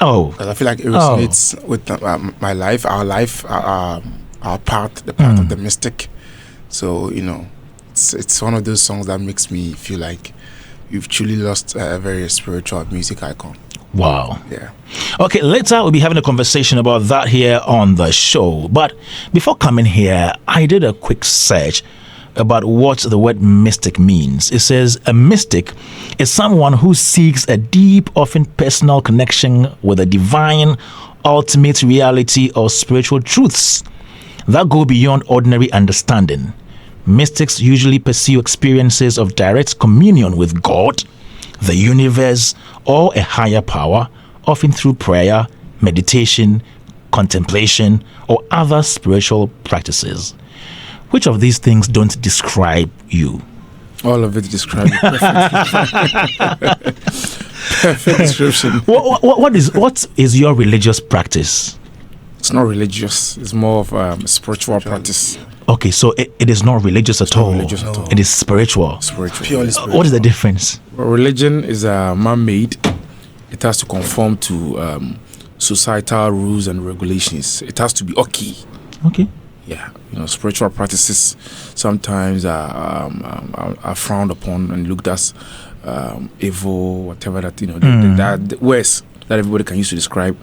Oh. Because I feel like it resonates with my life, our life, our path, the path of the mystic. So, it's one of those songs that makes me feel like you've truly lost a very spiritual music icon. Wow. Yeah. Okay, later we'll be having a conversation about that here on the show. But before coming here, I did a quick search about what the word mystic means. It says a mystic is someone who seeks a deep, often personal connection with a divine, ultimate reality or spiritual truths that go beyond ordinary understanding. Mystics usually pursue experiences of direct communion with God, the universe, or a higher power, often through prayer, meditation, contemplation, or other spiritual practices. Which of these things don't describe you? All of it describes you perfectly. Perfect description. What is your religious practice? It's not religious. It's more of spiritual practice. Okay, so it is not religious at all. Religious at all. It is spiritual. Purely spiritual. What is the difference? Well, religion is man-made. It has to conform to societal rules and regulations. It has to be okay. Okay. Yeah, spiritual practices sometimes are frowned upon and looked as evil, whatever that the words that everybody can use to describe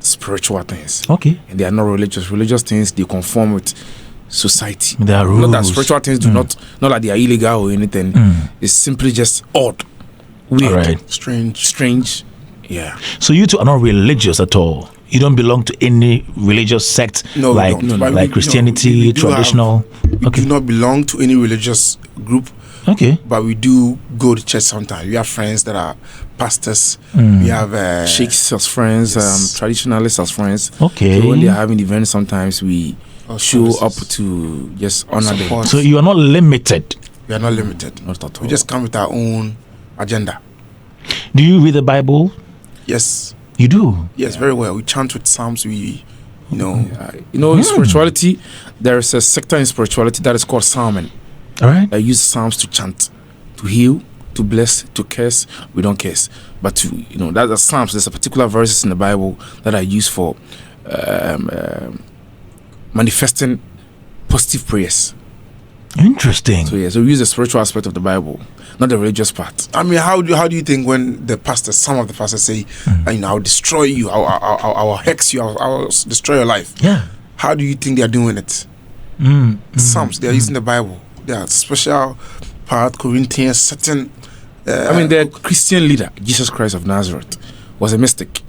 spiritual things. Okay. And they are not religious. Religious things, they conform with society. There are rules. Not that spiritual things do not like they are illegal or anything. It's simply just odd, weird, right. strange. Yeah. So you two are not religious at all. You don't belong to any religious sect like Christianity, traditional. We do not belong to any religious group. Okay. But we do go to church sometimes. We have friends that are pastors. We have sheikhs as friends, traditionalists as friends. Okay. So when they're having events, sometimes we show up to just honor them. So you are not limited. We are not limited. Not at all. We just come with our own agenda. Do you read the Bible? Yes. You do? Yes, very well. We chant with psalms. In spirituality, there is a sector in spirituality that is called psalming. All right. I use psalms to chant, to heal, to bless, to curse. We don't curse, but that's the psalms. There's a particular verses in the Bible that I use for manifesting positive prayers. Interesting. So we use the spiritual aspect of the Bible, not the religious part. I mean, how do you think when some of the pastors say, I'll destroy you, I'll hex you, I'll destroy your life? Yeah. How do you think they are doing it? Psalms, they are using the Bible. They are special part, Corinthians, certain. The Christian leader, Jesus Christ of Nazareth, was a mystic.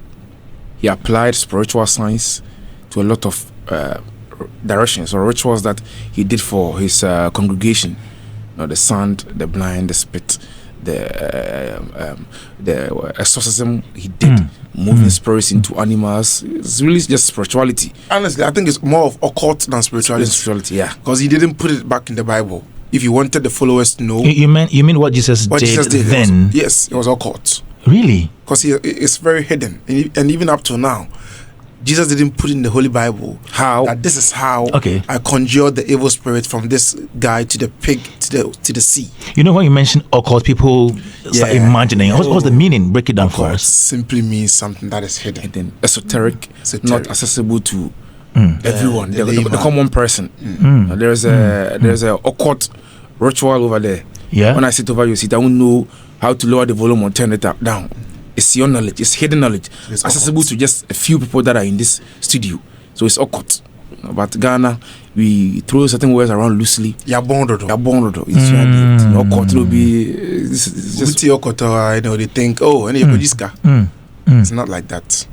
He applied spiritual science to a lot of directions or rituals that he did for his congregation. The sand, the blind, the spit, the exorcism he did, moving spirits into animals. It's really just spirituality. Honestly, I think it's more of occult than spirituality. Yeah, because he didn't put it back in the Bible. If you wanted the followers to know, you mean what Jesus did then? It was occult. Really? Because it's very hidden, and even up to now, Jesus didn't put in the Holy Bible that this is how I conjured the evil spirit from this guy to the pig to the sea. When you mention occult, people start imagining. What's the meaning? Break it down for us. Simply means something that is hidden, esoteric, not accessible to everyone, the common person. There's a occult ritual over there. Yeah. When I sit over your seat, I won't know how to lower the volume or turn it down. It's your knowledge. It's hidden knowledge. It's accessible to just a few people that are in this studio. So it's occult. But Ghana, we throw certain words around loosely. Yabondo. It's occult. It'll be it's just occult. They think, it's not like that.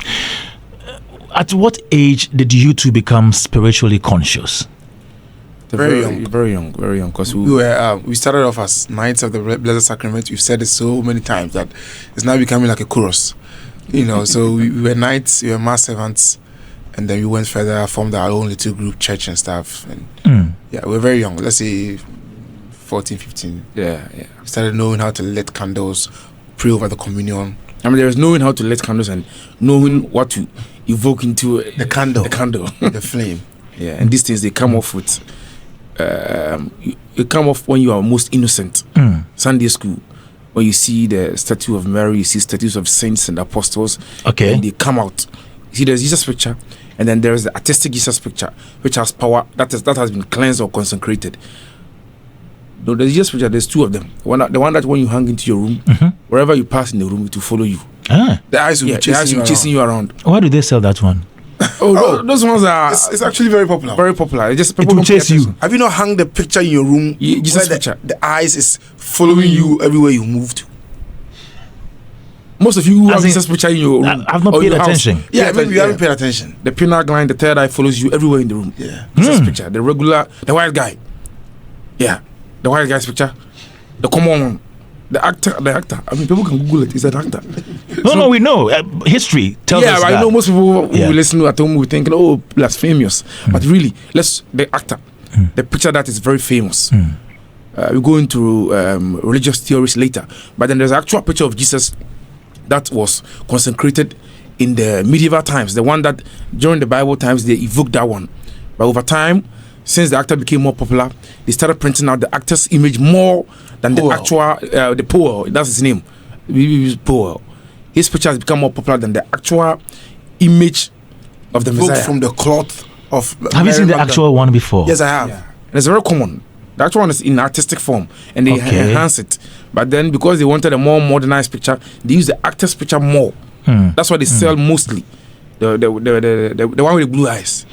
At what age did you two become spiritually conscious? Very young. Because we started off as Knights of the Blessed Sacrament. We've said it so many times that it's now becoming like a chorus. So we were knights, we were mass servants, and then we went further, formed our own little group, church and stuff. And we're very young. Let's say 14, 15. Yeah. We started knowing how to light candles, pray over the communion. There is knowing how to light candles and knowing what to evoke into the candle, the flame. Yeah, and these things, they come off with. You come off when you are most innocent. Sunday school, when you see the statue of Mary, you see statues of saints and apostles. Okay. And they come out. You see, there's Jesus picture, and then there's the artistic Jesus picture, which has power that has been cleansed or consecrated. No, the Jesus picture, there's two of them. The one that when you hang into your room, wherever you pass in the room, it will follow you. The eyes will be chasing you around. Why do they sell that one? Those ones are. It's actually very popular. Very popular. It will chase you. Have you not hung the picture in your room? Jesus picture. The eyes is following you everywhere you move to. Most of you who have Jesus picture in your room. I've not paid attention. Yeah, maybe you haven't paid attention. The pinnacle line, the third eye follows you everywhere in the room. Yeah. Jesus picture. The white guy. Yeah. The white guy's picture. The common one. The actor. I mean, people can Google it. He's an actor. No, we know. History tells us that. Yeah, I know most people who listen to at home will be thinking, oh, blasphemous. But really, the actor, the picture that is very famous. We go into religious theories later. But then there's an actual picture of Jesus that was consecrated in the medieval times. The one that during the Bible times, they evoked that one. But over time, since the actor became more popular, they started printing out the actor's image more than the actual, the Powell, that's his name, Powell. His picture has become more popular than the actual image of the Messiah. From the cloth of... Have you seen the actual one before? Yes, I have. Yeah. And it's very common. The actual one is in artistic form, and they enhance it. But then, because they wanted a more modernized picture, they use the actor's picture more. That's why they sell mostly. The one with the blue eyes.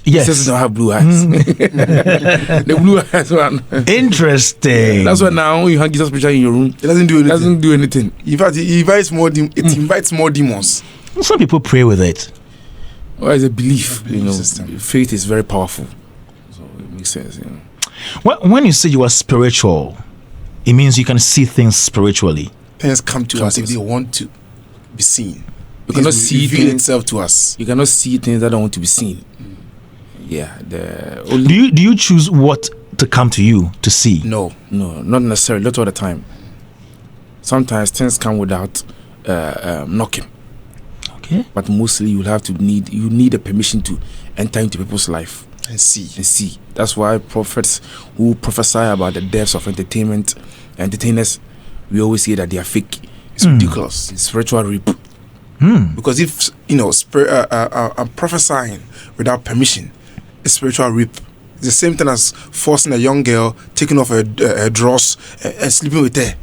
Yes. Jesus don't have blue eyes. The blue eyes one. Interesting. That's why now you hang Jesus picture in your room. It doesn't do anything. It doesn't do anything. In fact, it invites more. It invites more demons. Some people pray with it. Well, it's a belief. System. Faith is very powerful. So it makes sense. When you say you are spiritual, it means you can see things spiritually. Things come to us if they want to be seen. You cannot see things itself to us. You cannot see things that don't want to be seen. Yeah. Do you choose what to come to you to see? No, not necessarily. Not all the time. Sometimes things come without knocking. Okay. But mostly you need a permission to enter into people's life and see. That's why prophets who prophesy about the depths of entertainers, we always say that they are fake. It's ridiculous. It's spiritual rape. Because if I'm prophesying without permission, it's spiritual rape. It's the same thing as forcing a young girl, taking off her drawers and sleeping with her.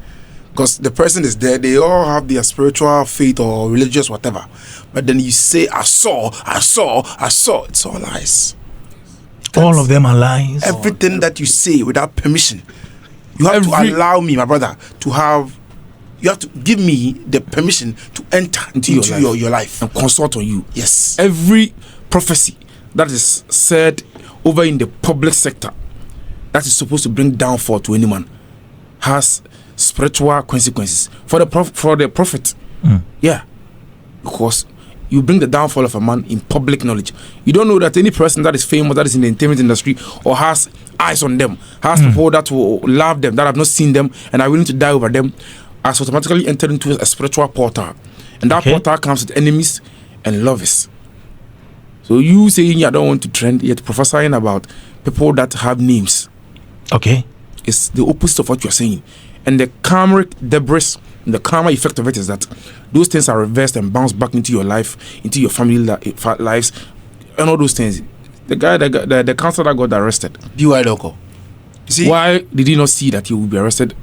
Because the person is there, they all have their spiritual faith or religious whatever. But then you say, I saw. It's all lies. All of them are lies. Everything that you say without permission, you have to allow me, my brother, you have to give me the permission to enter into your life and consult on you. Yes. Every prophecy that is said over in the public sector that is supposed to bring downfall to any man has spiritual consequences for the prophet. Yeah, because you bring the downfall of a man in public knowledge. You don't know that any person that is famous, that is in the entertainment industry or has eyes on them, has people that will love them, that have not seen them and are willing to die over them, has automatically entered into a spiritual portal. And that portal comes with enemies and lovers. So you saying you don't want to trend, yet prophesying about people that have names. Okay. It's the opposite of what you're saying. And the karmic debris, the karma effect of it is that those things are reversed and bounce back into your life, into your family lives, and all those things. The counselor that got arrested. B.Y. Loco. See? Why did he not see that he would be arrested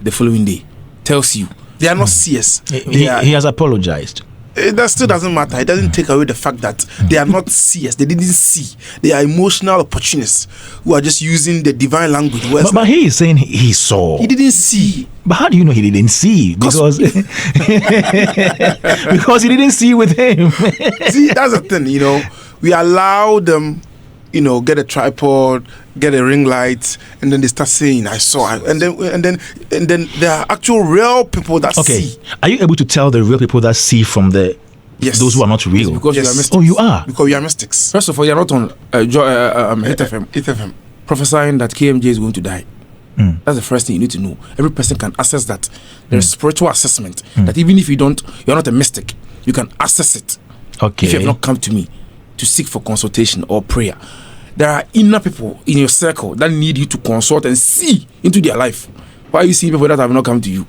the following day? Tells you. They are not seers. He has apologized. That still doesn't matter. It doesn't take away the fact that they are not seers. They didn't see. They are emotional opportunists who are just using the divine language. But he is saying he saw. He didn't see. But how do you know he didn't see? Because because he didn't see with him. See, that's the thing. We allow them, get a tripod, get a ring light, and then they start saying, "I saw," and then there are actual real people that see. Are you able to tell the real people that see from the those who are not real? Because you are mystics. Oh, you are. Because you are mystics. First of all, you are not on Hitz FM prophesying that KMJ is going to die. That's the first thing you need to know. Every person can access that. There's spiritual assessment that even if you're not a mystic, you can access it. Okay. If you have not come to me to seek for consultation or prayer, there are inner people in your circle that need you to consult and see into their life. Why are you seeing people that have not come to you?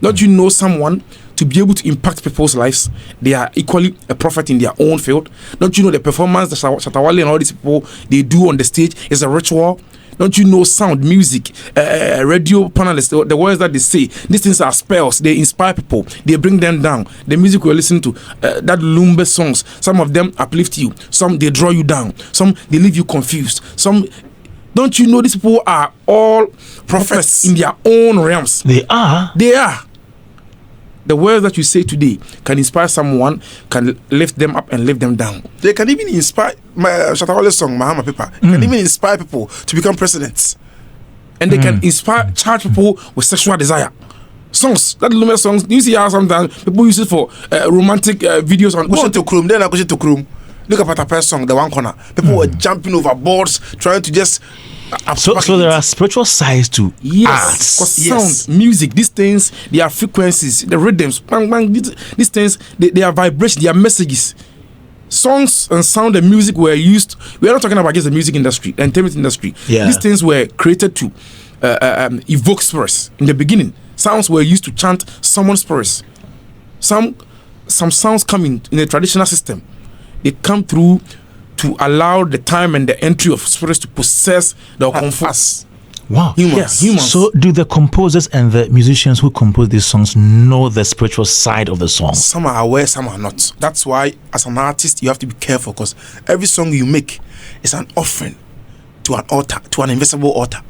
Don't you know someone to be able to impact people's lives? They are equally a prophet in their own field. Don't you know the performance that Shatawale and all these people they do on the stage is a ritual? Don't you know sound, music, radio panelists, the words that they say, these things are spells. They inspire people. They bring them down. The music we're listening to, that Lumbe songs, some of them uplift you. Some, they draw you down. Some, they leave you confused. Some, don't you know these people are all prophets in their own realms? They are. They are. The words that you say today can inspire someone, can lift them up and lift them down. They can even inspire my Shatawale song, Mahama Pepa. Can even inspire people to become presidents. And they can charge people with sexual desire. Songs, that Lume songs, you see how sometimes people use it for romantic videos on Go to Krum, then I go to Krum. Look at Patapa's song, The One Corner. People were jumping over boards, trying to just. So there are spiritual sides to arts. Because sound, music, these things, they are frequencies, the rhythms, bang, bang, these things, they are vibrations, they are messages. Songs and sound and music were used. We are not talking about just the music industry, the entertainment industry. Yeah. These things were created to evoke spirits. In the beginning, sounds were used to chant someone's spirits. Some sounds come in the traditional system. They come through to allow the time and the entry of spirits to possess the confess. Wow. Humans. So do the composers and the musicians who compose these songs know the spiritual side of the song? Some are aware, some are not. That's why as an artist you have to be careful, because every song you make is an offering to an altar, to an invisible altar.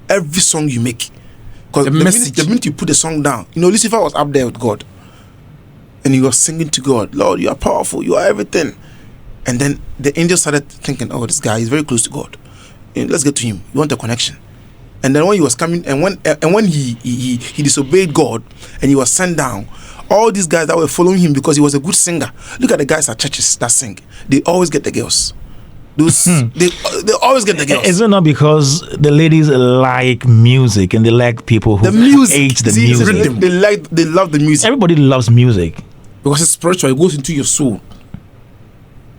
Every song you make. Because the minute you put the song down, Lucifer was up there with God and he was singing to God, Lord, you are powerful, you are everything. And then the angel started thinking, oh, this guy is very close to God. Let's get to him. You want a connection. And then when he was coming, and when he disobeyed God and he was sent down, all these guys that were following him because he was a good singer. Look at the guys at churches that sing. They always get the girls. They always get the girls. Is it not because the ladies like music and they like people who hate the music? Rhythm. They love the music. Everybody loves music because it's spiritual. It goes into your soul.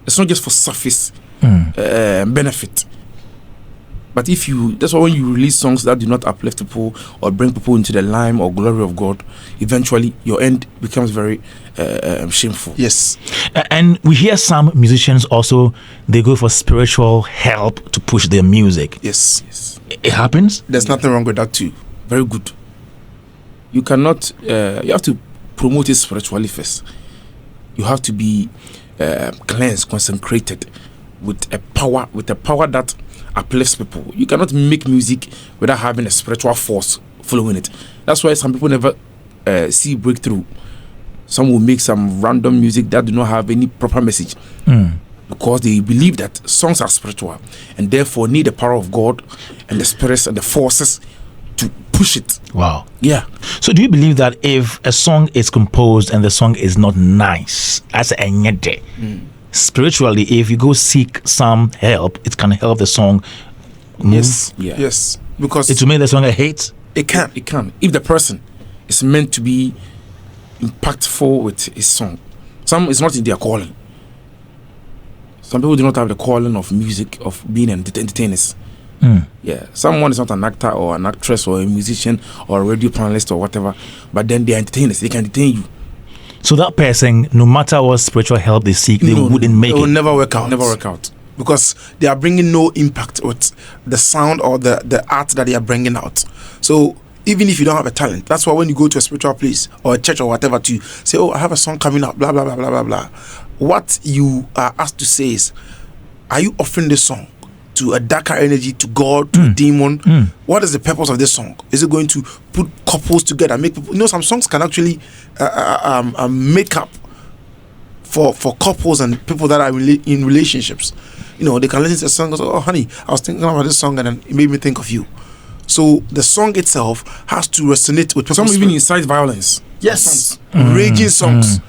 It's not just for surface benefit. But that's why when you release songs that do not uplift people or bring people into the lime or glory of God, eventually your end becomes very shameful. Yes. And we hear some musicians also, they go for spiritual help to push their music. Yes. It happens? There's nothing wrong with that too. Very good. You cannot, you have to promote it spiritually first. You have to be cleansed, consecrated with a power that uplifts people. You cannot make music without having a spiritual force following it. That's why some people never see breakthrough. Some will make some random music that do not have any proper message because they believe that songs are spiritual and therefore need the power of God and the spirits and the forces to push it. Wow. Yeah. So do you believe that if a song is composed and the song is not nice, as a spiritually, if you go seek some help, it can help the song move? Yes. Yeah. Yes. Because it will make the song a hit? It can. If the person is meant to be impactful with his song. Some it's not in their calling. Some people do not have the calling of music, of being entertainers. Yeah, someone is not an actor or an actress or a musician or a radio panelist or whatever, but then they are entertainers. They can entertain you. So that person, no matter what spiritual help they seek, they wouldn't make it. It will never work out. Never work out. Because they are bringing no impact with the sound or the art that they are bringing out. So even if you don't have a talent, that's why when you go to a spiritual place or a church or whatever to say, oh, I have a song coming out, blah, blah, blah, blah, blah, blah. What you are asked to say is, are you offering this song to a darker energy, to God, to a demon? What is the purpose of this song? Is it going to put couples together, make people, some songs can actually make up for couples and people that are in relationships. They can listen to a song and say, oh honey, I was thinking about this song and then it made me think of you. So the song itself has to resonate with people. Some even incite violence. Yes. Raging songs.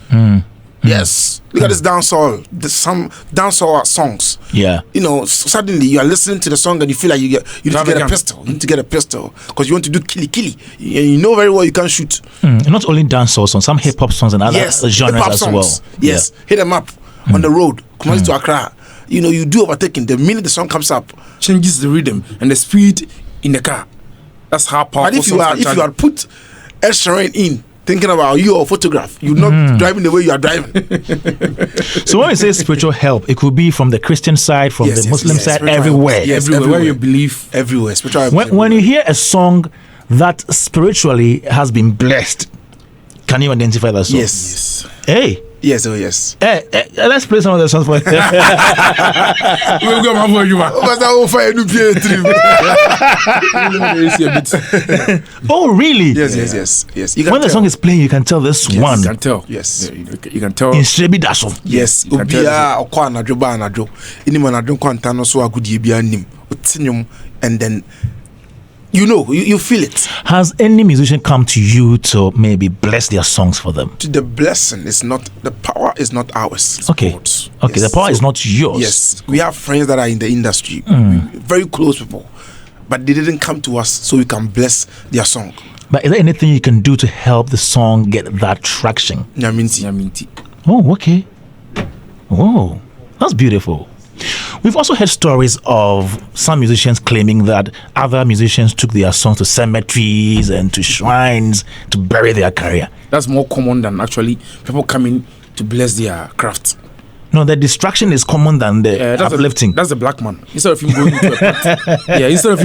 Yes. Look at this dancehall. Some dancehall songs. Yeah. Suddenly you are listening to the song and you feel like you need to get a pistol. You need to get a pistol because you want to do killy. You know very well you can't shoot. Not only dancehall songs, some hip hop songs and other genres as well. Yes. Hit them up on the road. Come to Accra. You do overtaking. The minute the song comes up, changes the rhythm and the speed in the car. That's how powerful. But if you had put ushering in, thinking about your photograph. You're not driving the way you are driving. So when we say spiritual help, it could be from the Christian side, from the Muslim side, everywhere. Yes, everywhere. Where you believe. Everywhere. Spiritual help. When you hear a song that spiritually has been blessed, can you identify that song? Yes. Hey. Yes, oh yes. Let's play some of the songs for you. We'll go for you. Oh, really? Yes. When the song is playing, you can tell this one. You can tell. Yes. You can tell. In Shrebi Daso. Yes. Ubia okwa anadwo ba anadwo. Ini mo anadwo kwanta no so agudie bia nim. Otinyum and then you feel it. Has any musician come to you to maybe bless their songs for them? The blessing is not, the power is not ours. It's okay. God's. Okay, yes. The power is not yours. Yes. We have friends that are in the industry, very close people, but they didn't come to us so we can bless their song. But is there anything you can do to help the song get that traction? Nyaminti. Oh, okay. Oh, that's beautiful. We've also heard stories of some musicians claiming that other musicians took their songs to cemeteries and to shrines to bury their career. That's more common than actually people coming to bless their craft. No, the distraction is common than the uplifting. That's the black man. Instead of him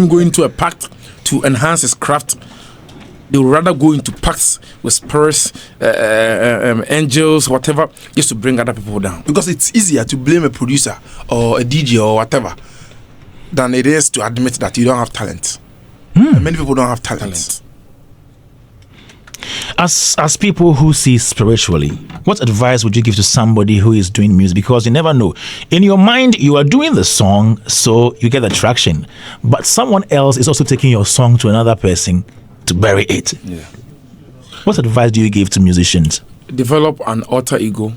going into a pact, to enhance his craft, they would rather go into pacts with spirits, angels, whatever, just to bring other people down. Because it's easier to blame a producer or a DJ or whatever than it is to admit that you don't have talent. And many people don't have talent. As people who see spiritually, what advice would you give to somebody who is doing music? Because you never know. In your mind, you are doing the song, so you get the traction. But someone else is also taking your song to another person to bury it. Yeah. What advice do you give to musicians? Develop an alter ego,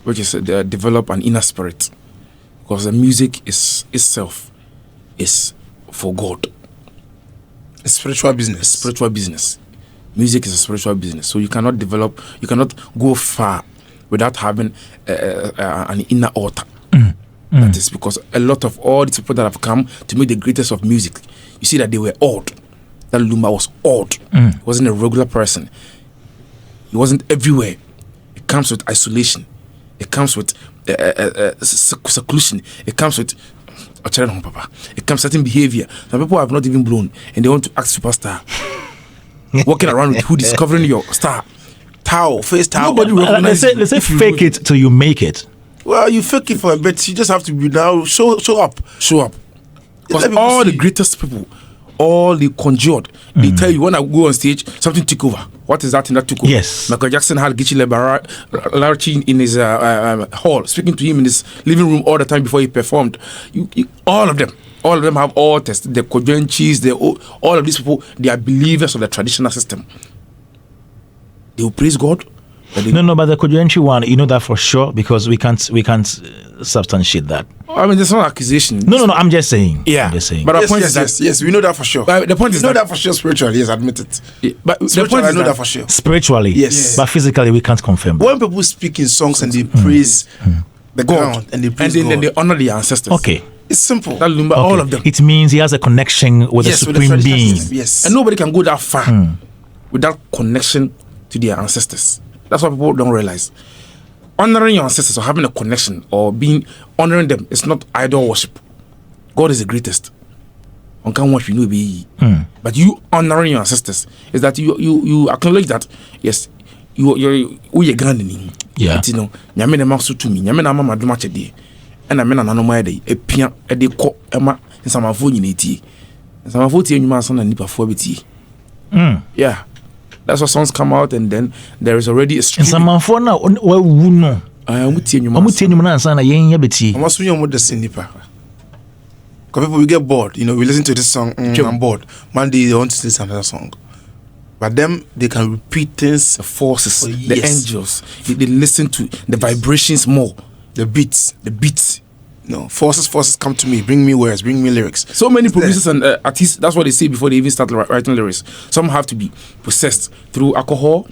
which is develop an inner spirit, because the music itself is for God. It's spiritual business. Spiritual business. Music is a spiritual business, so you cannot go far without having an inner altar. That is because a lot of all these people that have come to make the greatest of music, you see that they were odd. That Lumba was odd. He wasn't a regular person. He wasn't everywhere. It comes with isolation. It comes with seclusion. It comes with it comes certain behavior. Some people have not even blown and they want to act superstar. Walking around with hoodies covering your star. Towel, face towel. Nobody recognizes. Let's say fake it till you make it. Well, you fake it for a bit. You just have to be now show up. Because all the greatest people, all the conjured, they tell you when I go on stage, something took over. What is that thing that took over? Yes. Michael Jackson had Gichi Larchi in his hall, speaking to him in his living room all the time before he performed. All of them have altars. The Kojenchis, all of these people, they are believers of the traditional system. They will praise God. No, but the Kojenchi one, you know that for sure, because we can't substantiate that. I mean, there's no accusation. No, I'm just saying. Yeah. I'm just saying. But the point is that yes, we know that for sure. The point is that for sure spiritually, yes, admit it. Yeah, but the point I is know that for sure. Spiritually, yes. But physically, we can't confirm. When people speak in songs and they praise the God and they praise God, then they honor the ancestors. Okay. It's simple. All of them. It means he has a connection with the Supreme Being. Yes. And nobody can go that far without connection to their ancestors. That's what people don't realize. Honoring your ancestors or having a connection or honoring them is not idol worship. God is the greatest. On can watch you know but you honoring your ancestors is that you acknowledge that yes, you're granding. Yeah. You know, nyame na maso to me, nyame na mama do match dey. And I mean an anomaly day, a pian, a de co, Emma, and some of unity. And some of 40 you must on a nip of 40. Yeah. That's what songs come out, and then there is already a stream. And some for now, well, no. I would tell you, I'm telling you, man, son, I ain't yabity. I must be on with the sniper. Because people will get bored. You know, we listen to this song, I'm bored. Monday, they want to listen to another song. But them, they can repeat things. The forces, the angels, they listen to the vibrations more. The beats. No, forces come to me, bring me words, bring me lyrics. So many producers and artists, that's what they say before they even start writing lyrics. Some have to be possessed through alcohol,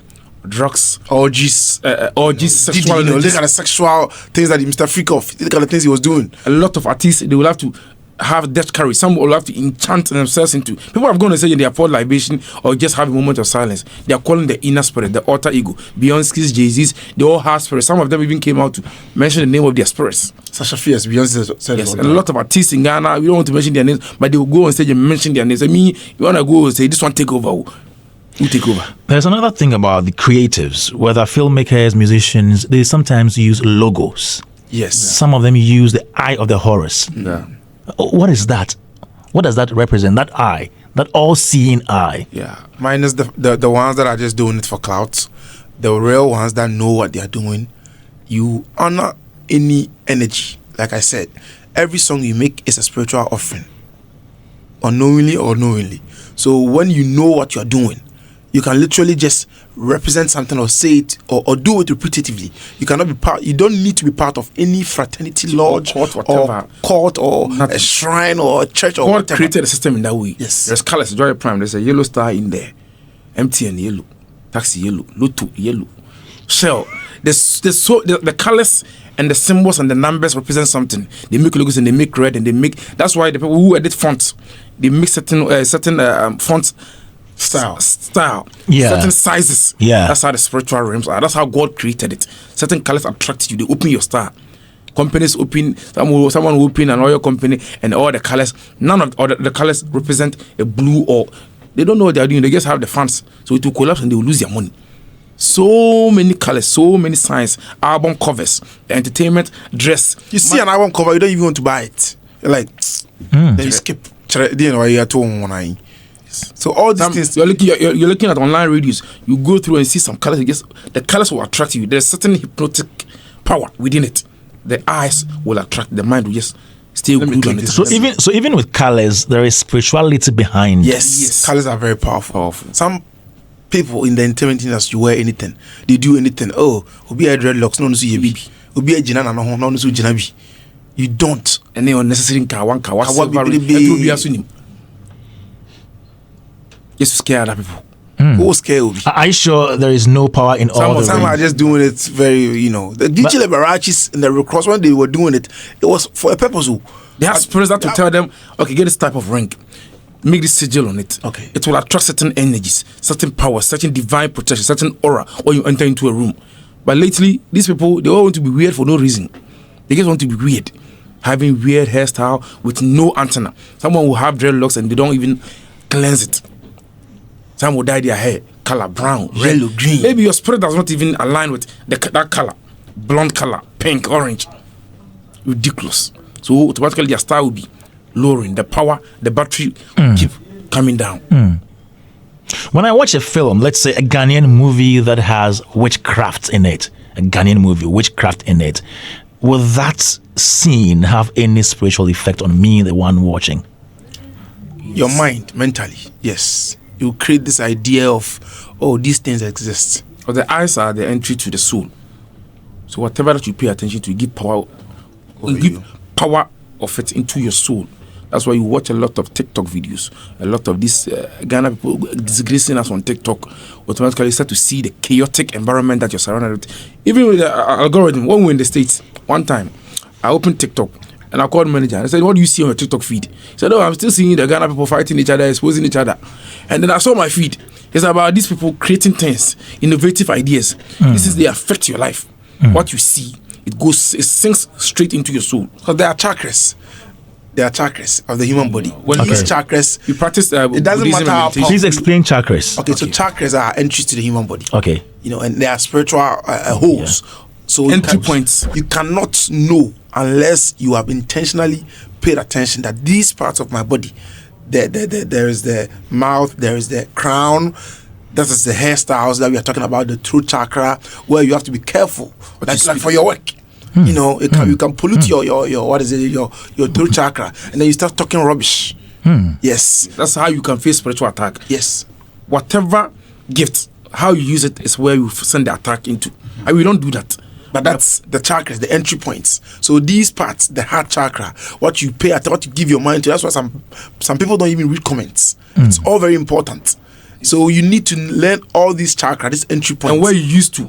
drugs, orgies, sexual. Look at the sexual things that Mr. Freakoff, look at the things he was doing. A lot of artists, they will have to have death carry. Some will have to enchant themselves into. People have gone to say they are pour libation or just have a moment of silence. They are calling the inner spirit, the alter ego. Beyonce's, Jay-Z's, they all have spirits. Some of them even came out to mention the name of their spirits. Sasha Fierce, Beyonce said yes, and a lot of artists in Ghana, we don't want to mention their names, but they will go on stage and mention their names. I mean, you want to go and say, this one take over. Who take over? There's another thing about the creatives, whether filmmakers, musicians, they sometimes use logos. Yes. Some of them use the eye of the Horus. Yeah. What is that? What does that represent? That eye, that all-seeing eye. Yeah. Mine is the ones that are just doing it for clout. The real ones that know what they are doing. You honor any energy. Like I said, every song you make is a spiritual offering, unknowingly or knowingly. So when you know what you're doing, you can literally just represent something or say it or do it repetitively. You cannot be part. You don't need to be part of any fraternity lodge or court or a shrine or a church or God whatever. created a system in that way. Yes. There's colors. Joy Prime. There's a yellow star in there. MTN yellow. Taxi yellow. Lotto yellow. Shell. The colors and the symbols and the numbers represent something. They make logos and they make red and they make. That's why the people who edit fonts, they make certain fonts. Style, yeah, certain sizes, yeah. That's how the spiritual realms are. That's how God created it. Certain colors attract you. They open your star. Companies open. Someone will open an oil company, and all the colors. None of the colors represent a blue or they don't know what they are doing. They just have the funds, so it will collapse and they will lose their money. So many colors, so many signs. Album covers, entertainment, dress. You see an album cover, you don't even want to buy it. You're like, then you skip. So all these things you're looking at online radios. You go through and see some colors. The colors will attract you. There's certain hypnotic power within it. The eyes will attract. The mind will just stay glued on it. So even with colors, there is spirituality behind. Yes. Colors are very powerful. Some people in the entertainment industry wear anything. They do anything. Oh, obi a dreadlocks, no so baby. Obi a jinana no so jinabi. You don't. Any unnecessary kawan. Just to scare other people. Who scare you? Are you sure there is no power in all the Some are just doing it very, the DJ Barachis in the Red Cross, when they were doing it, it was for a purpose. They have spirits that to tell them, okay, get this type of ring, make this sigil on it. Okay. It will attract certain energies, certain powers, certain divine protection, certain aura when you enter into a room. But lately, these people, they all want to be weird for no reason. They just want to be weird. Having weird hairstyle with no antenna. Someone will have dreadlocks and they don't even cleanse it. Some will dye their hair color brown, yellow, green. Maybe your spirit does not even align with that color, blonde color, pink, orange. Ridiculous. So automatically their style will be lowering. The power, the battery keep coming down. When I watch a film, let's say a Ghanaian movie that has witchcraft in it, will that scene have any spiritual effect on me, the one watching? Your mind, mentally, yes. You create this idea of, these things exist. But the eyes are the entry to the soul. So whatever that you pay attention to, you give power of it into your soul. That's why you watch a lot of TikTok videos. A lot of these Ghana people disgracing us on TikTok. Automatically start to see the chaotic environment that you're surrounded with. Even with the algorithm, when we were in the States, one time, I opened TikTok and I called the manager and I said, what do you see on your TikTok feed? He said, I'm still seeing the Ghana people fighting each other, exposing each other. And then I saw my feed. It's about these people creating things, innovative ideas. This is, they affect your life. What you see, it sinks straight into your soul. Because there are chakras. There are chakras of the human body. When these chakras, you practice, it doesn't matter how powerful. Please explain chakras. Okay, so chakras are entries to the human body. Okay. And they are spiritual holes. Yeah. So entry points. You cannot know unless you have intentionally paid attention that these parts of my body, there is the mouth, there is the crown, that is the hairstyles that we are talking about, the throat chakra, where you have to be careful. That's like for your work. You can pollute your what is it, your throat chakra, and then you start talking rubbish. Yes. That's how you can face spiritual attack. Yes. Whatever gift, how you use it is where you send the attack into. And we don't do that. But that's the chakras, the entry points. So these parts, the heart chakra, what you pay attention, what you give your mind to, that's why some people don't even read comments. It's all very important. So you need to learn all these chakras, these entry points. And where you used to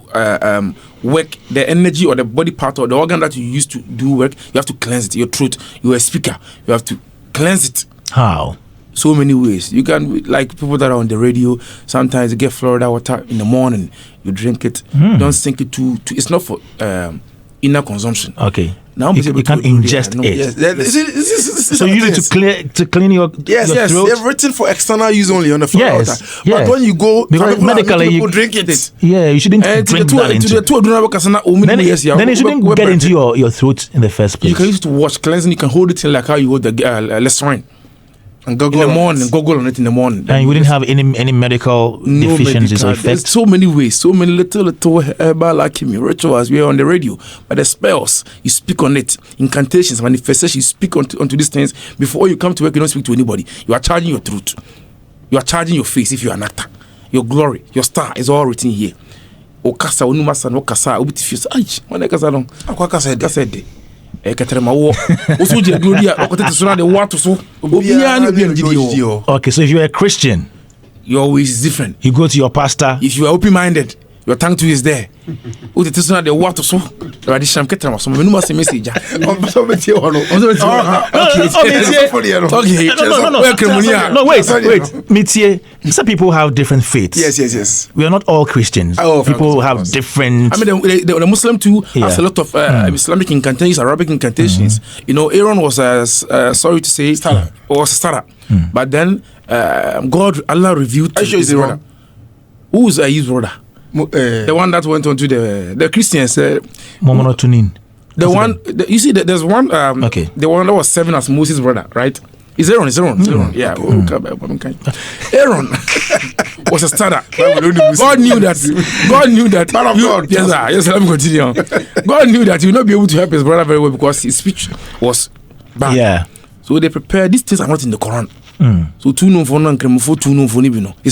work, the energy or the body part or the organ that you used to do work, you have to cleanse it. Your throat, you're a speaker, you have to cleanse it. How? So many ways. You can, like people that are on the radio, sometimes you get Florida water in the morning, you drink it. Don't sink it too. It's not for inner consumption. Okay. Now you can ingest it. Yes. So you need to clean your yes. throat? They've written for external use only on the Florida water. But when you go, because medically you drink it. Yeah, you shouldn't drink that into. Then it shouldn't get into your throat in the first place. You can use it to wash, cleansing. You can hold it in like how you hold the Listerine. And in the morning, goggle on it in the morning. And you wouldn't have any medical deficiencies or effects? There's so many ways, so many little herbal alchemy rituals we are on the radio. But the spells, you speak on it. Incantations, manifestations, you speak onto these things. Before you come to work, you don't speak to anybody. You are charging your truth. You are charging your face if you are an actor. Your glory, your star is all written here. Okasa, onumasa, okasa, ubitifuse. Akasa Okay, so if you're a Christian, your always is different. You go to your pastor. If you are open-minded, your tongue too is there. The water so no, wait. Métier. Some people have different faiths. Yes. We are not all Christians. People have different. I mean, the Muslim too has a lot of Islamic incantations, Arabic incantations. You know, Aaron was sorry to say, was a starter. But then Allah revealed to his brother. Who is his brother? The one that went on to the Christians. Momonotunin. You see, there's one. The one that was serving as Moses' brother, right? It's Aaron. Yeah. Aaron was a starter. God knew that. Man of God. Yes, let me continue. God knew that he would not be able to help his brother very well because his speech was bad. Yeah. So they prepared. These things are not in the Quran. So it's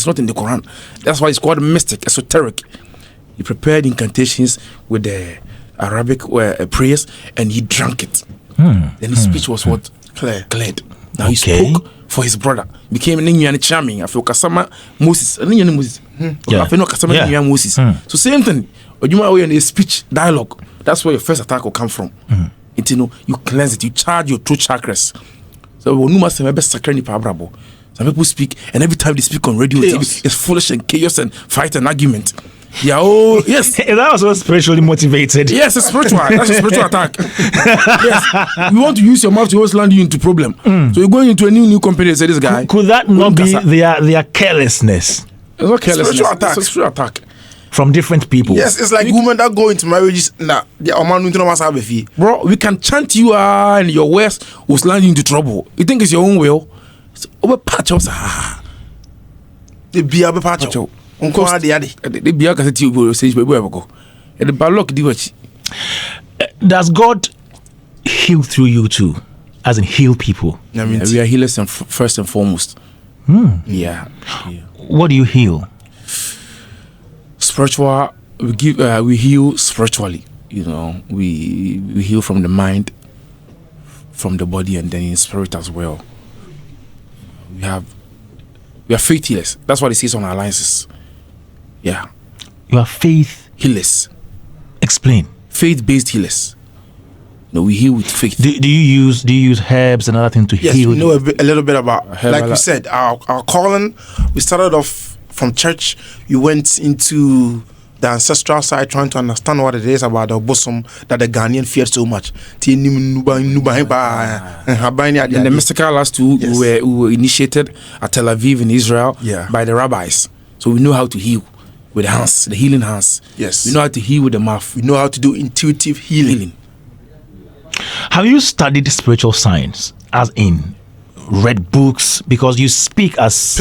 not in the Quran. That's why it's called mystic, esoteric. He prepared incantations with the Arabic prayers and he drank it. Then his speech was what? Cleared. Now he spoke for his brother. Became a charming. I feel Kasama Moses. Moses. So same thing. In his speech, dialogue. That's where your first attack will come from. You cleanse it. You charge your true chakras. So some people speak, and every time they speak on radio, it's foolish and chaos and fight and argument. Yeah, yes. That was also spiritually motivated. Yes, it's spiritual. That's a spiritual attack. Yes. You want to use your mouth to always land you into problem. So you're going into a new company and say this guy. Could that not be their carelessness? It's not carelessness. It's a spiritual attack. From different people. Yes, it's like women that go into marriages. Bro, we can chant you and your words will land you into trouble. You think it's your own will? It's over patch up. The beer be patch up. The beer can say you say go. And the ballock do what? Does God heal through you too? As in heal people? We are healers first and foremost. Yeah. What do you heal? Spiritual, we heal spiritually. You know, we heal from the mind, from the body, and then in spirit as well. We are faith healers. That's what it says on our alliances. Yeah. You are faith healers. Explain. Faith-based healers. No, we heal with faith. Do you use herbs and other things to heal? Yes, we know a little bit about. Like we said, our calling. We started off from church. You went into the ancestral side, trying to understand what it is about the bosom that the Ghanaian feared so much. In the mystical last two, we were initiated at Tel Aviv in Israel by the rabbis. So we know how to heal with the hands, the healing hands. Yes. We know how to heal with the mouth. We know how to do intuitive healing. Have you studied spiritual science, as in read books? Because you speak as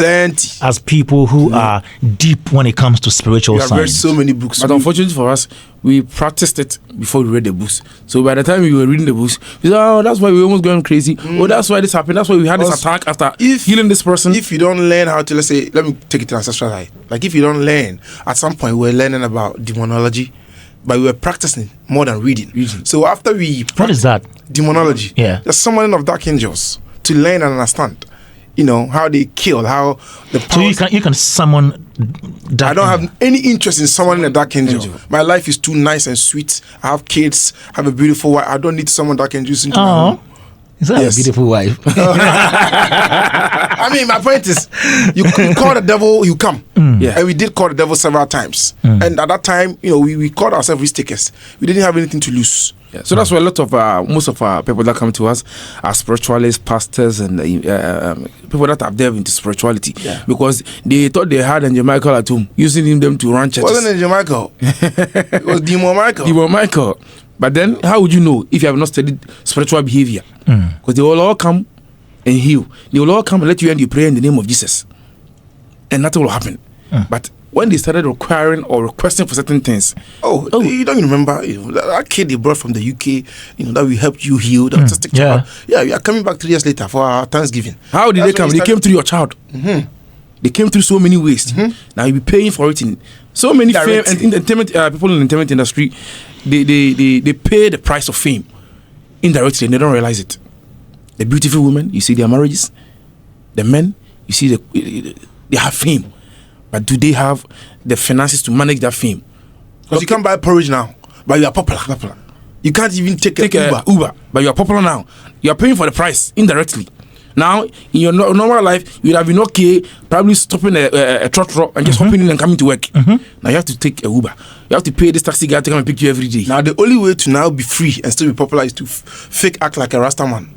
people who are deep when it comes to spiritual science. I've read so many books. But unfortunately for us, we practiced it before we read the books. So by the time we were reading the books, we said, oh, that's why we almost going crazy. Oh, that's why this happened. That's why we had this attack after healing this person. If you don't learn how to, let me take it to ancestral side. Like if you don't learn, at some point we were learning about demonology, but we were practicing more than reading. So after we what is that? Demonology. Yeah. The summoning of dark angels to learn and understand, how they kill, how the powers. So you can summon dark. I don't have any interest in summoning a dark angel. My life is too nice and sweet. I have kids, I have a beautiful wife. I don't need to summon dark angels into my home. Is that a beautiful wife? I mean, my point is, you call the devil, you come. Yeah. And we did call the devil several times. And at that time, we called ourselves risk takers. We didn't have anything to lose. Yeah. So that's why a lot of most of our people that come to us are spiritualists, pastors, and people that have delved into spirituality, because they thought they had Angel Michael at home, using them to run churches. It wasn't Angel Michael. It was Demon Michael. Demon Michael. But then, how would you know if you have not studied spiritual behavior? Because they will all come and heal. They will all come and let you end your prayer in the name of Jesus, and nothing will happen. But when they started requiring or requesting for certain things, you don't remember that kid they brought from the UK, that we helped you heal, the autistic child. Yeah, we are coming back 3 years later for our Thanksgiving. How did they come? They came through your child. They came through so many ways. Now you'll be paying for it in so many fame and entertainment people in the entertainment industry. They pay the price of fame indirectly, and they don't realize it. The beautiful women, you see their marriages. The men, you see they have fame, but do they have the finances to manage that fame? Because you can't buy porridge now, but you are popular. You can't even take a Uber, but you are popular now. You are paying for the price indirectly. Now, in your normal life, you would have been okay, probably stopping a trotro and just hopping in and coming to work. Now you have to take a Uber. You have to pay this taxi guy to come and pick you every day. Now, the only way to now be free and still be popular is to fake act like a Rasta man.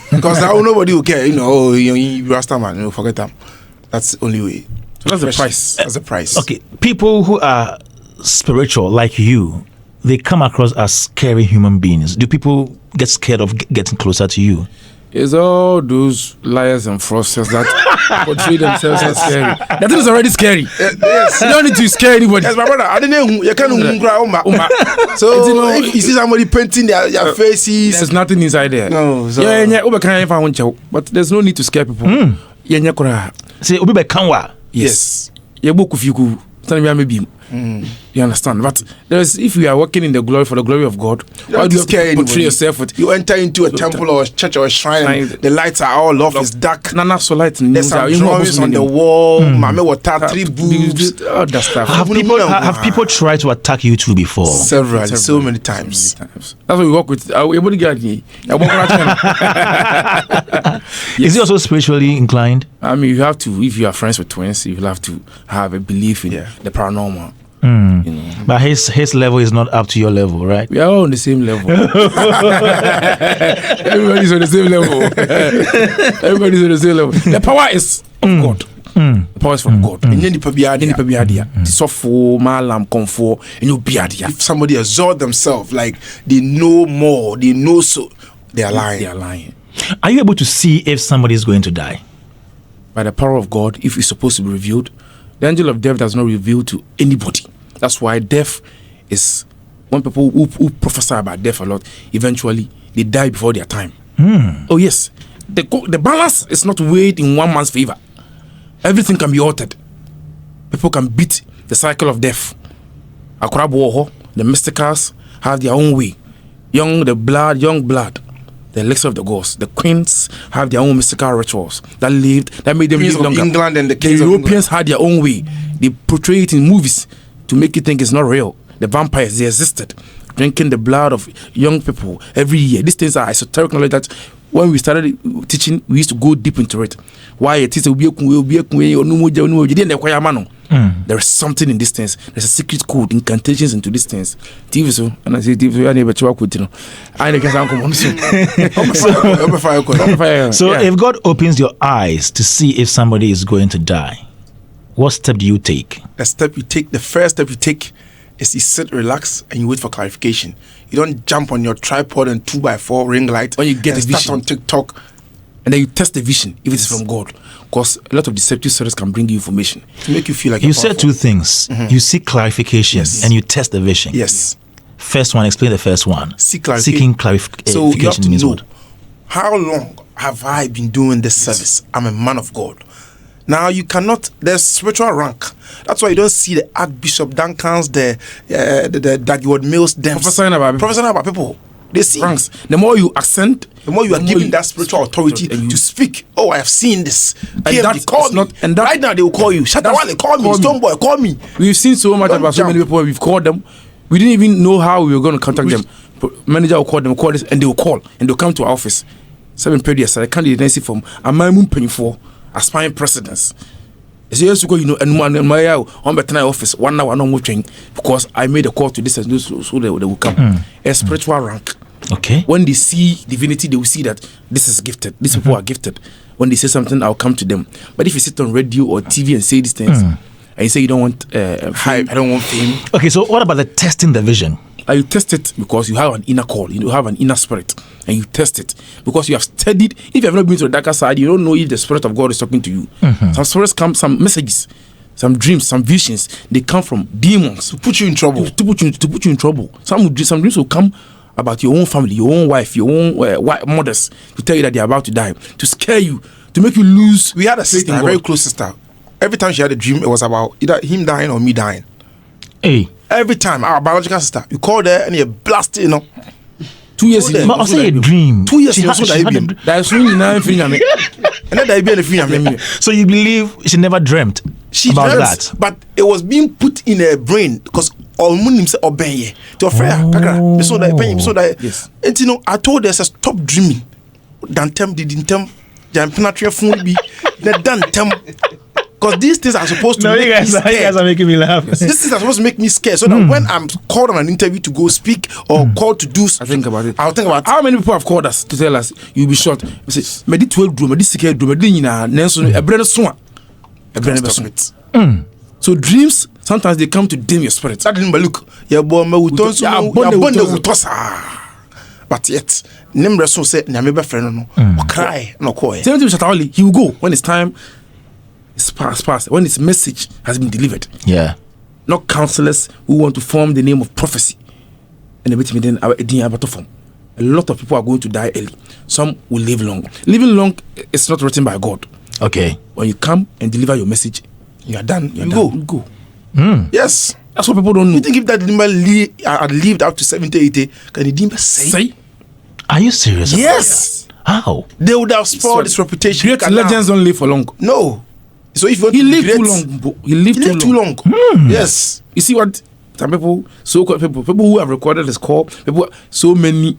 Because now nobody will care, you Rasta man, forget them. That's the only way. So that's the price. That's the price. Okay, people who are spiritual like you, they come across as scary human beings. Do people get scared of getting closer to you? It's all those liars and fraudsters that portray themselves as scary. That thing is already scary. Yes. You don't need to scare anybody. Yes, my brother. I didn't know you can't So if you see somebody painting their faces, there's nothing inside there. No. So But there's no need to scare people. Say, Obi Kanwa. Yes. You understand? But if you are working in for the glory of God, why do you scare portray yourself with? You enter into a temple or a church or a shrine, and the lights are all off. It's dark. So light. There's some drawings on the wall. Mame water, 3 boobs. All that stuff. Have people tried to attack you too before? Several, so many times. That's why we work with. Is he also spiritually inclined? I mean, you have to. If you are friends with twins, you will have to have a belief in the paranormal. But his level is not up to your level, right? We are all on the same level. Everybody's on the same level. Everybody's on the same level. The power is of God. The power is from God. If somebody exalt themselves like they know more, they know so, they are lying. They are lying. Are you able to see if somebody is going to die? By the power of God, if it's supposed to be revealed, the angel of death does not reveal to anybody. That's why death is, when people who prophesy about death a lot, eventually they die before their time. Oh yes, the balance is not weighed in one man's favor. Everything can be altered. People can beat the cycle of death. The mysticals have their own way. Young blood. The elixir of the gods. The queens have their own mystical rituals that made them live longer. England and the Europeans had their own way. They portray it in movies to make you think it's not real. The vampires, they existed, drinking the blood of young people every year. These things are esoteric knowledge that when we started teaching, we used to go deep into it. Why it is there is something in these things. There's a secret code, incantations into these things. So, and I say, So if God opens your eyes to see if somebody is going to die, what step do you take? The first step you take is you sit, relax, and you wait for clarification. You don't jump on your tripod and 2x4 ring light when you get a start vision on TikTok. And then you test the vision if it is from God. Because a lot of deceptive stories can bring you information to make you feel like you said two things. You seek clarification and you test the vision. Yes. First one, explain the first one. Seeking clarification. So you have to know, how long have I been doing this service? I'm a man of God. Now you cannot. There's spiritual rank. That's why you don't see the Archbishop Duncans, the Dagwood Mills, them prophesying about people. They see ranks. The more you ascend, the more you are given that spiritual authority to speak. Oh, I have seen this. And that call me. And right now they will call you. Shut up! They call me. Stone boy, call me. We've seen so much about so many people. We've called them. We didn't even know how we were going to contact them. Manager will call them, call this, and they will call and they'll come to our office. 7 periods, I candidacy from a man paying for aspiring presidents. As years ago, and my on the office 1 hour no more train because I made a call to this and so they will come. A spiritual rank. Okay. When they see divinity, they will see that this is gifted. These people are gifted. When they say something, I'll come to them. But if you sit on radio or TV and say these things, and you say you don't want hype, I don't want fame. Okay, so what about the testing the vision? You test it because you have an inner call, you have an inner spirit, and you test it because you have studied. If you have not been to the darker side, you don't know if the Spirit of God is talking to you. Some spirits come, some messages, some dreams, some visions. They come from demons to put you in trouble. To put you in trouble. Some dreams will come about your own family, your own wife, your own mothers, to tell you that they are about to die, to scare you, to make you lose. We had a sister, a very close sister. Every time she had a dream, it was about either him dying or me dying. Hey. Every time, our biological sister, you call her and you blast it, 2 years ago. But also a dream. 2 years ago, So you believe she never dreamt she about dreamt, that? but it was being put in her brain because yes. And I told her, stop dreaming. Because these things are supposed to make me scared. You guys are making me laugh. These things are supposed to make me scared. So that when I'm called on an interview to go speak or called to do, I think about it. I'll think about how many people have called us to tell us you'll be shot. We say, "Medi 12 drum, medi secure drum, medi nyina nenso e brene so a brene." So dreams sometimes they come to dim your spirit. That didn't look. But yet, name so said, "Nyame friend no, cry no cry." Same thing with Shatawali. He will go when it's time. It's past. When his message has been delivered. Yeah. Not counselors who want to form the name of prophecy. And then a lot of people are going to die early. Some will live long. Living long is not written by God. Okay. When you come and deliver your message, you are done. You go. Yes. That's what people don't know. You think if that Dimba had lived up to 70, 80, can the Dimba say? Are you serious? Yes. How? They would have spoiled his reputation. Great legends don't live for long. No. So if you he lived too long. He lived too long. Yes. You see what some people, so-called people who have recorded this call, people, so many.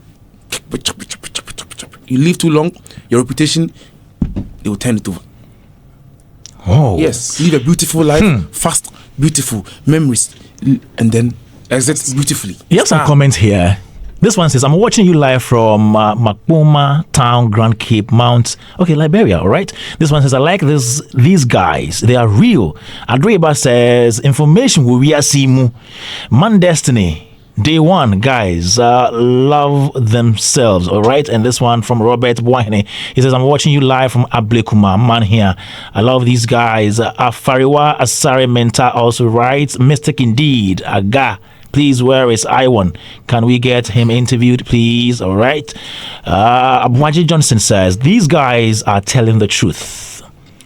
You live too long, your reputation, they will turn it over. Oh. Yes. Live a beautiful life, fast, beautiful memories, and then exit beautifully. You have some comments here. This one says, I'm watching you live from Makboma Town, Grand Cape, Mount. Okay, Liberia, all right? This one says, I like these guys. They are real. Adreba says, information will be a simu. Man Destiny. Day one, guys, love themselves, all right? And this one from Robert Boahene. He says, I'm watching you live from Ablekuma, man here. I love these guys. Afariwa Asare Menta also writes, Mystic indeed, Aga. Please, where is Iwan? Can we get him interviewed, please? All right. Abwaji Johnson says, these guys are telling the truth.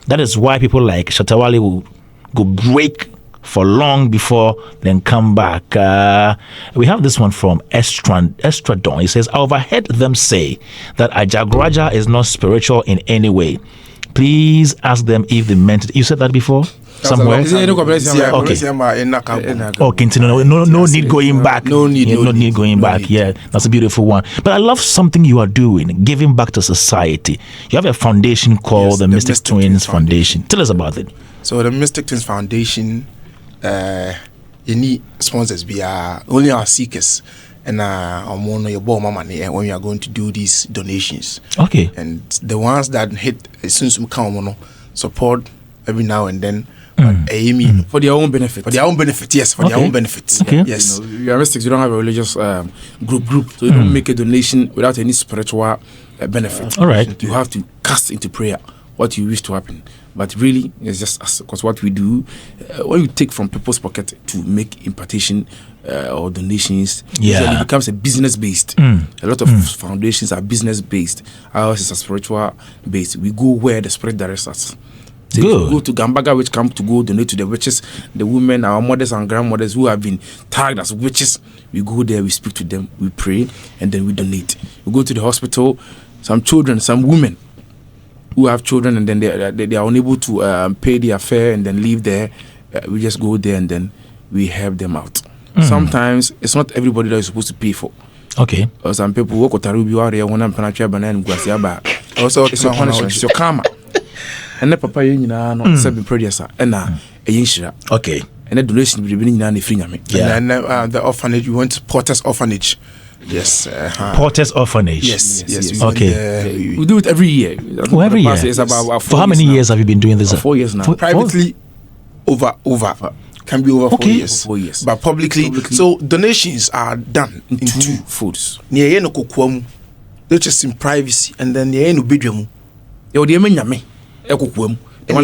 That is why people like Shatawali will go break for long before then come back. We have this one from Estradon. He says, I overheard them say that Ajagraja is not spiritual in any way. Please ask them if they meant it. You said that before? Somewhere? Okay. No need going back. No need going back. Yeah, that's a beautiful one. But I love something you are doing, giving back to society. You have a foundation called the Mystic Twins Foundation. Tell us about it. So the Mystic Twins Foundation, you need sponsors. We are only our seekers. And when we are going to do these donations. Okay. And the ones that hit as soon as we come support every now and then. For their own benefit. Their own benefit, yes. Their own benefit. Okay. Yes. You are Mystics, you don't have a religious group. So you don't make a donation without any spiritual benefit. All right. You have to cast into prayer what you wish to happen. But really, it's just because what we do, when you take from people's pocket to make impartation or donations, usually it becomes a business based. A lot of foundations are business based. Ours is a spiritual based. We go where the spirit directs us. So if you go to Gambaga, which come to go donate to the witches, the women, our mothers and grandmothers who have been tagged as witches, we go there, we speak to them, we pray, and then we donate. We go to the hospital, some children, some women who have children, and then they are unable to pay their fare and then leave there. We just go there and then we help them out. Sometimes it's not everybody that is supposed to pay for. Okay. Some people work with Tarubi or they want to Also, it's your punishment, it's your karma. And the papa you know seven producer and a yinshira. Okay. And the donation will be in free me. Yeah. And then the orphanage, we went to Porter's orphanage. Yes. Porter's orphanage. Yes. Okay. We do it every year. Oh, every year. It's about for how many years have you been doing this? 4 years now. Privately, over. Can be over 4 years. 4 years. But publicly, so donations are done in two foods. Near no kokwamu, which is in privacy, and then near no bedroom. The one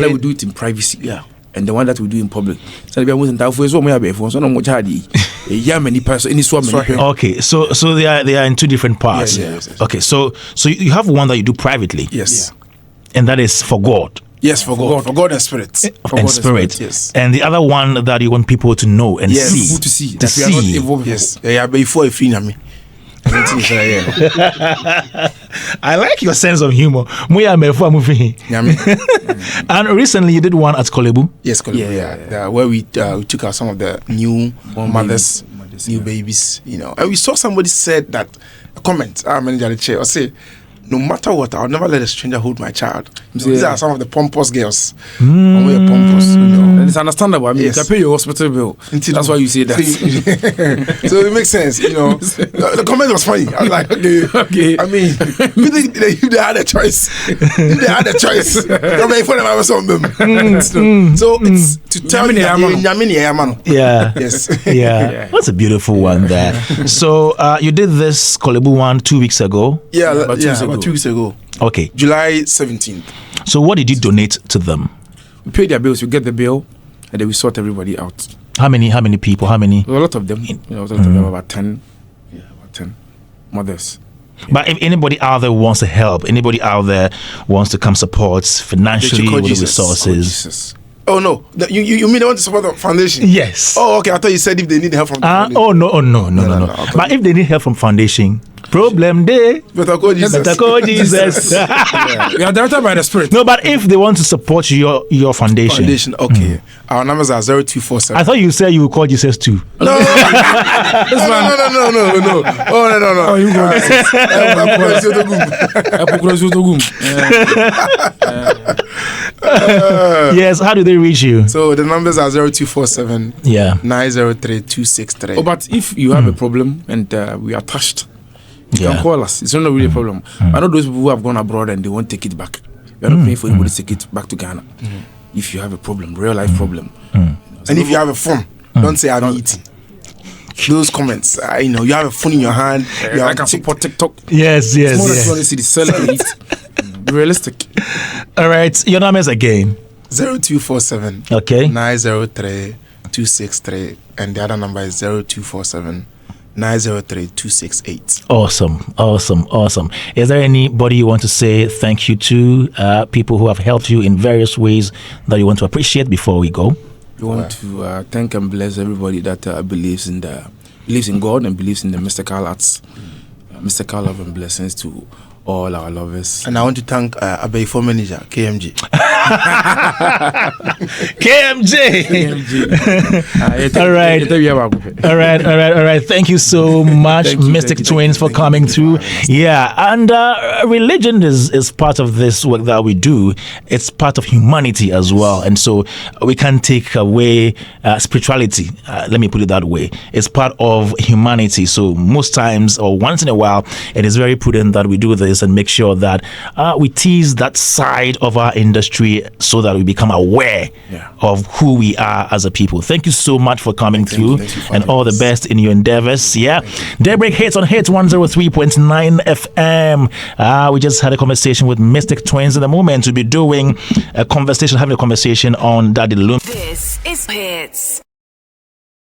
that we do it in privacy. Yeah. And the one that we do in public. So we wasn't that for so much hardy. Many person any so many. Okay, so they are in two different parts. Yes. Okay, so you have one that you do privately. Yes. And that is for God. Yes, for God and spirit. And spirit. Yes. And the other one that you want people to know and see. People to see. To see. We are not involved. Yes. Yeah, before you free me. I like your sense of humor. And recently you did one at Kolebu. Yes, Kolebu. Yeah. Where we took out some of the new mothers, new babies, you know. And we saw somebody said that a comment, our manager the chair, or say, no matter what, I'll never let a stranger hold my child. These are some of the pompous girls. We are pompous, you know. And it's understandable. I mean, you can pay your hospital bill. That's why you say that. So it makes sense, you know. The comment was funny. I was like, okay. I mean, if they had a choice, come for them, I was on them. So it's to tell me, yeah. Yes. Yeah. That's a beautiful one there. So you did this Kolebu one 2 weeks ago. Yeah, about 2 weeks ago. Okay. July 17th. So what did you donate to them? We pay their bills, we get the bill, and then we sort everybody out. How many people? How many? A lot of them. A lot of them, about 10. Yeah, about 10 mothers. Yeah. But if anybody out there wants to help, anybody out there wants to come support financially with the resources. Oh no! You mean they want to support the foundation? Yes. Oh, okay. I thought you said if they need help from the foundation. Oh no. But if they need help from foundation, problem day. Better call Jesus. We are directed by the Spirit. No, but if they want to support your foundation. Okay. Our numbers are 0247. I thought you said you would call Jesus too. No. No. Oh no. Oh, you go. Yes, how do they reach you? So the numbers are 0247 903 263. Oh, but if you have a problem and we are touched, you can call us. It's not really a problem. I know those people who have gone abroad and they won't take it back. We are not paying for anybody to take it back to Ghana. If you have a problem, real life problem. And if you have a phone, don't say I've eaten. Those comments, you have a phone in your hand. I can support TikTok. Yes. It's more than 200 cities. Sell it, eat. Be realistic. All right, your numbers again. 0247 903 263, and the other number is 0247 903 268. Awesome. Is there anybody you want to say thank you to? People who have helped you in various ways that you want to appreciate before we go? We want to thank and bless everybody that believes in God and believes in the mystical arts. Mystical love and blessings to all our lovers. And I want to thank Abeifo manager, KMG. All right. Thank you so much, Mystic Twins, for coming through. Yeah, and religion is part of this work that we do. It's part of humanity as well, and so we can't take away spirituality. Let me put it that way. It's part of humanity. So most times, or once in a while, it is very prudent that we do this and make sure that we tease that side of our industry so that we become aware of who we are as a people. Thank you so much for coming through, and all the best in your endeavors. Daybreak Hitz on Hitz 103.9 FM. We just had a conversation with Mystic Twins. In the moment, we'll be having a conversation on Daddy Loom. This is Hitz.